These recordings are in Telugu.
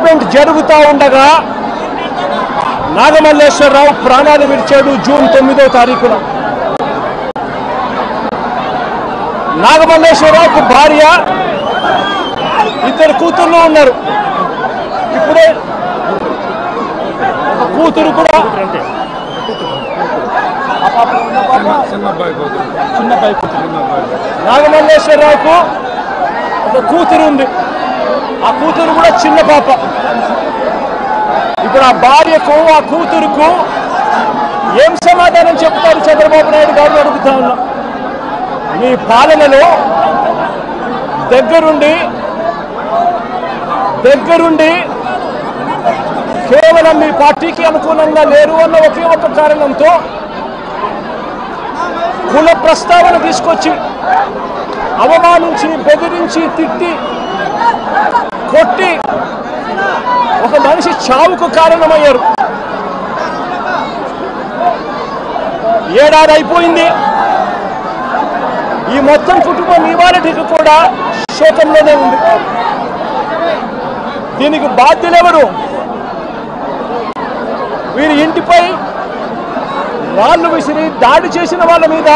ట్రీట్మెంట్ జరుగుతూ ఉండగా నాగమల్లేశ్వరరావు ప్రాణాలు విడిచాడు జూన్ 9వ తారీఖున. నాగమల్లేశ్వరరావుకు భార్య, ఇద్దరు కూతుర్లు ఉన్నారు. ఇప్పుడే ఒక కూతురు కూడా, చిన్నబ్బాయి కూతురు. నాగమల్లేశ్వరరావుకు ఒక కూతురు ఉంది, ఆ కూతురు కూడా చిన్న పాప. ఇప్పుడు ఆ భార్యకు ఆ కూతురుకు ఏం సమాధానం చెప్తారు చంద్రబాబు నాయుడు గారిని అడుగుతా ఉన్నా. మీ పాలనలో దగ్గరుండి కేవలం మీ పార్టీకి అనుకూలంగా లేరు అన్న ఒకే ఒక కారణంతో కుల ప్రస్తావన తీసుకొచ్చి అవమానించి, బెదిరించి, తిట్టి, కొట్టి ఒక మనిషి చావుకు కారణమయ్యారు. ఏడాది అయిపోయింది. ఈ మొత్తం కుటుంబం ఇవాళకి కూడా శోకంలోనే ఉంది. దీనికి బాధ్యులెవరు? వీరి ఇంటిపై రాళ్ళు విసిరి దాడి చేసిన వాళ్ళ మీద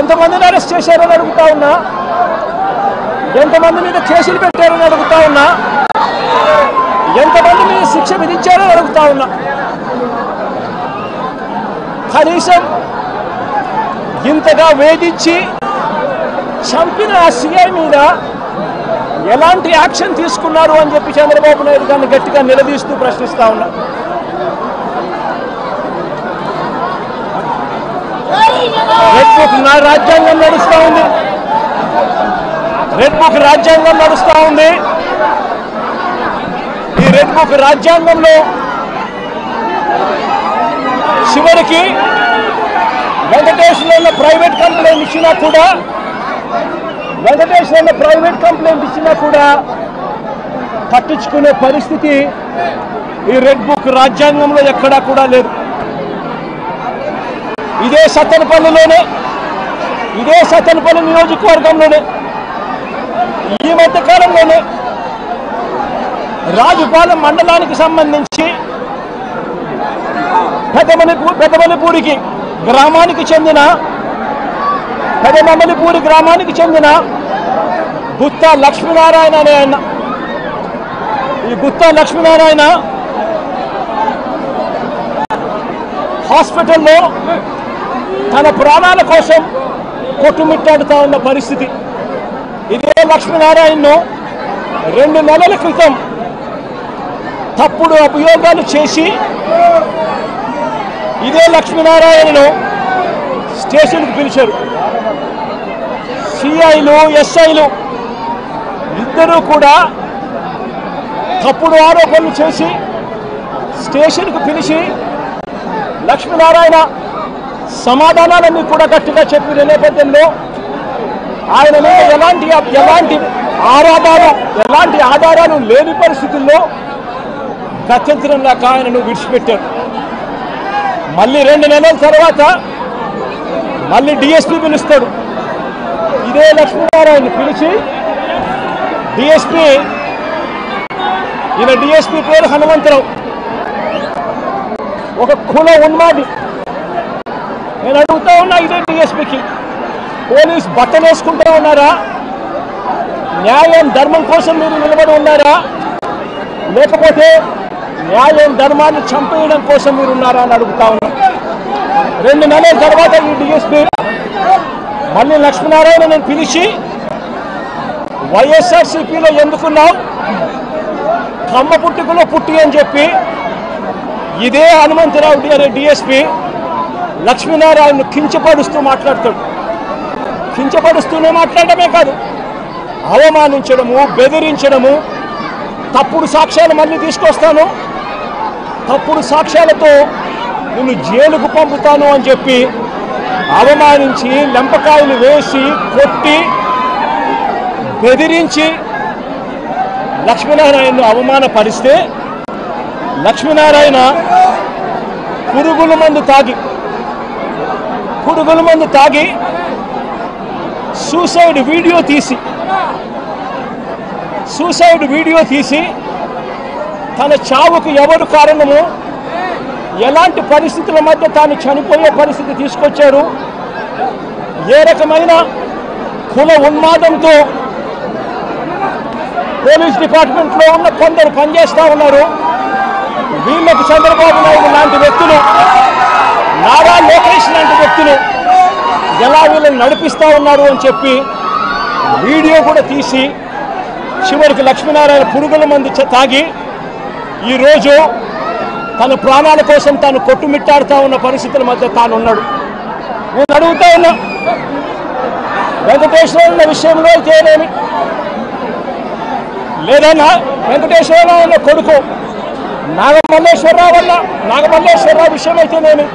ఎంతమందిని అరెస్ట్ చేశారని అడుగుతా ఉన్నా, ఎంతమంది మీద కేసులు పెట్టారని అడుగుతా ఉన్నా, ఎంతమంది మీద శిక్ష విధించారని అడుగుతా ఉన్నా. కనీసం ఇంతగా వేధించి చంపిన ఆ సిఐ మీద ఎలాంటి యాక్షన్ తీసుకున్నారు అని చెప్పి చంద్రబాబు నాయుడు గారిని గట్టిగా నిలదీస్తూ ప్రశ్నిస్తా ఉన్నా. రెడ్ బుక్ నా రాజ్యాంగం నడుస్తూ ఉంది, రెడ్ బుక్ రాజ్యాంగం నడుస్తూ ఉంది. ఈ రెడ్ బుక్ రాజ్యాంగంలో చివరికి వెంకటేశ్వర ప్రైవేట్ కంప్లైంట్ ఇచ్చినా కూడా పట్టించుకునే పరిస్థితి ఈ రెడ్ బుక్ రాజ్యాంగంలో ఎక్కడా కూడా లేదు. ఇదే సత్తెనపల్లి నియోజకవర్గంలోనే ఈ మధ్య కాలంలోనే రాజుపాలెం మండలానికి సంబంధించి పెదమల్లిపూరి గ్రామానికి చెందిన గుత్తా లక్ష్మీనారాయణ అనే ఆయన, ఈ గుత్తా లక్ష్మీనారాయణ హాస్పిటల్లో తన ప్రాణాల కోసం కొట్టుమిట్టాడుతూ ఉన్న పరిస్థితి. ఇదే లక్ష్మీనారాయణను 2 నెలల క్రితం తప్పుడు అభియోగాలు చేసి ఇదే లక్ష్మీనారాయణను స్టేషన్కి పిలిచారు. సిఐలు, ఎస్ఐలు ఇద్దరూ కూడా తప్పుడు ఆరోపణలు చేసి స్టేషన్కు పిలిచి లక్ష్మీనారాయణ సమాధానాలన్నీ కూడా గట్టిగా చెప్పిన నేపథ్యంలో ఆయన మీద ఎలాంటి ఆధారాలు లేని పరిస్థితుల్లో గత్యంతరం లేక ఆయనను విడిచిపెట్టారు. మళ్ళీ 2 నెలల తర్వాత మళ్ళీ డిఎస్పీ పిలుస్తాడు. ఇదే లక్ష్మీనారాయణ పిలిచి డిఎస్పీ పేరు హనుమంతరావు, ఒక కుల ఉన్మాది. నేను అడుగుతా ఉన్నా, ఇదే డిఎస్పీకి పోలీస్ బట్టలు వేసుకుంటూ ఉన్నారా? న్యాయం ధర్మం కోసం మీరు నిలబడి ఉన్నారా? లేకపోతే న్యాయం ధర్మాన్ని చంపేయడం కోసం మీరు ఉన్నారా అని అడుగుతా ఉన్నా. 2 నెలల తర్వాత ఈ డిఎస్పీ మళ్ళీ లక్ష్మీనారాయణ నేను పిలిచి వైఎస్ఆర్సీపీలో ఎందుకున్నావు, కమ్మ పుట్టుకలో పుట్టి అని చెప్పి ఇదే హనుమంతరావు అనే డిఎస్పీ లక్ష్మీనారాయణను కించపరుస్తూ మాట్లాడతాడు. కించపరుస్తూనే మాట్లాడమే కాదు, అవమానించడము, బెదిరించడము, తప్పుడు సాక్ష్యాలు మళ్ళీ తీసుకొస్తాను, తప్పుడు సాక్ష్యాలతో నిన్ను జైలుకు పంపుతాను అని చెప్పి అవమానించి, లెంపకాయలు వేసి, కొట్టి, బెదిరించి లక్ష్మీనారాయణను అవమానపరిస్తే లక్ష్మీనారాయణ పురుగుల మందు తాగి సూసైడ్ వీడియో తీసి తన చావుకు ఎవరు కారణము, ఎలాంటి పరిస్థితుల మధ్య తాను చనిపోయే పరిస్థితి తీసుకొచ్చారు, ఏ రకమైన కుల ఉన్మాదంతో పోలీస్ డిపార్ట్మెంట్లో ఉన్న కొందరు పనిచేస్తూ ఉన్నారు. వీళ్ళకు చంద్రబాబు నాయుడు లాంటి వ్యక్తులు, నారా లోకేష్ లాంటి వ్యక్తులు ఎలా వీళ్ళని నడిపిస్తూ ఉన్నారు అని చెప్పి వీడియో కూడా తీసి చివరికి లక్ష్మీనారాయణ పురుగుల మందు తాగి ఈరోజు తన ప్రాణాల కోసం తాను కొట్టుమిట్టాడుతూ ఉన్న పరిస్థితుల మధ్య తాను ఉన్నాడు. నేను అడుగుతా ఉన్నా, వెంకటేశ్వర ఉన్న విషయంలో అయితేనేమి, లేదా వెంకటేశ్వరరావు ఉన్న కొడుకు నాగమల్లేశ్వరరావు విషయం అయితేనేమి,